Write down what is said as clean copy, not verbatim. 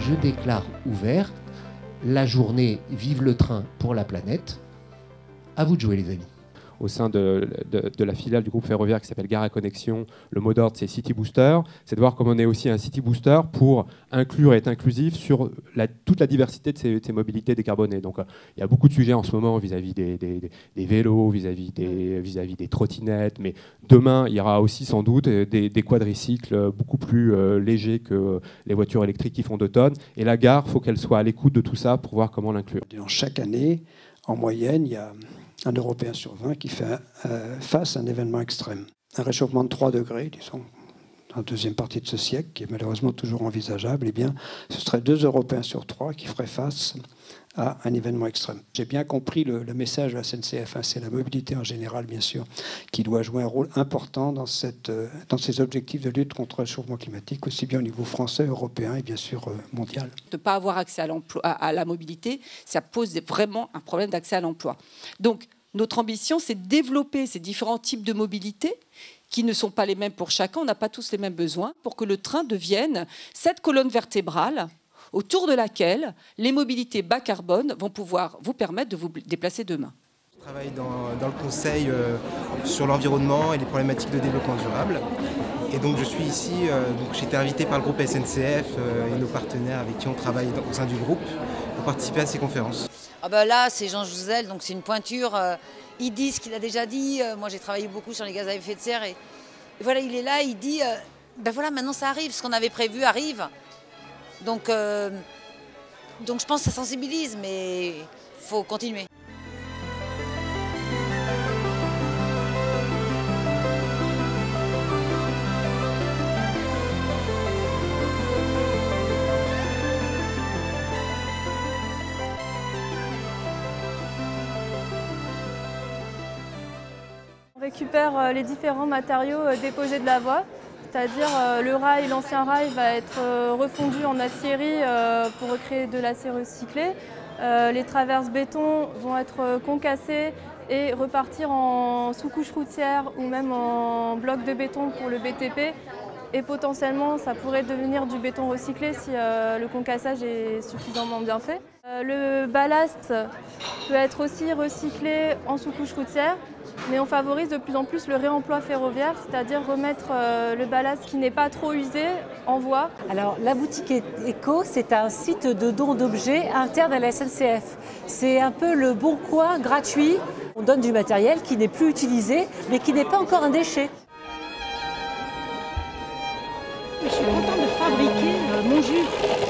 je déclare ouverte la journée Vive le train pour la planète. À vous de jouer, les amis. Au sein de la filiale du groupe ferroviaire qui s'appelle Gare à Connexion, le mot d'ordre c'est City Booster, c'est de voir comment on est aussi un City Booster pour inclure et être inclusif sur toute la diversité de ces mobilités décarbonées. Donc il y a beaucoup de sujets en ce moment vis-à-vis des vélos, vis-à-vis des trottinettes, mais demain il y aura aussi sans doute des quadricycles beaucoup plus légers que les voitures électriques qui font 2 tonnes. Et la gare, il faut qu'elle soit à l'écoute de tout ça pour voir comment l'inclure. Chaque année, en moyenne, il y a un Européen sur 20 qui fait face à un événement extrême. Un réchauffement de 3 degrés, disons, dans la deuxième partie de ce siècle, qui est malheureusement toujours envisageable, eh bien, ce serait 2 Européens sur 3 qui feraient face à un événement extrême. J'ai bien compris le message de la SNCF, hein, c'est la mobilité en général, bien sûr, qui doit jouer un rôle important dans ces objectifs de lutte contre le réchauffement climatique, aussi bien au niveau français, européen et bien sûr mondial. De ne pas avoir accès à l'emploi, à la mobilité, ça pose vraiment un problème d'accès à l'emploi. Donc, notre ambition, c'est de développer ces différents types de mobilité qui ne sont pas les mêmes pour chacun, on n'a pas tous les mêmes besoins, pour que le train devienne cette colonne vertébrale autour de laquelle les mobilités bas carbone vont pouvoir vous permettre de vous déplacer demain. Je travaille dans le conseil sur l'environnement et les problématiques de développement durable. Et donc je suis ici, j'ai été invité par le groupe SNCF et nos partenaires avec qui on travaille au sein du groupe pour participer à ces conférences. Ah ben là, c'est Jean Jouzel, donc c'est une pointure. Il dit ce qu'il a déjà dit. Moi, j'ai travaillé beaucoup sur les gaz à effet de serre. Et voilà, il est là, il dit, ben voilà, maintenant ça arrive. Ce qu'on avait prévu arrive. Donc je pense que ça sensibilise, mais il faut continuer. On récupère les différents matériaux déposés de la voie, c'est-à-dire le rail, l'ancien rail va être refondu en aciérie pour recréer de l'acier recyclé. Les traverses béton vont être concassées et repartir en sous-couche routière ou même en bloc de béton pour le BTP. Et potentiellement, ça pourrait devenir du béton recyclé si le concassage est suffisamment bien fait. Le ballast peut être aussi recyclé en sous-couche routière, mais on favorise de plus en plus le réemploi ferroviaire, c'est-à-dire remettre le ballast qui n'est pas trop usé en voie. Alors, la boutique Eco, c'est un site de don d'objets interne à la SNCF. C'est un peu le bon coin gratuit. On donne du matériel qui n'est plus utilisé, mais qui n'est pas encore un déchet. Je suis contente de fabriquer mon jus.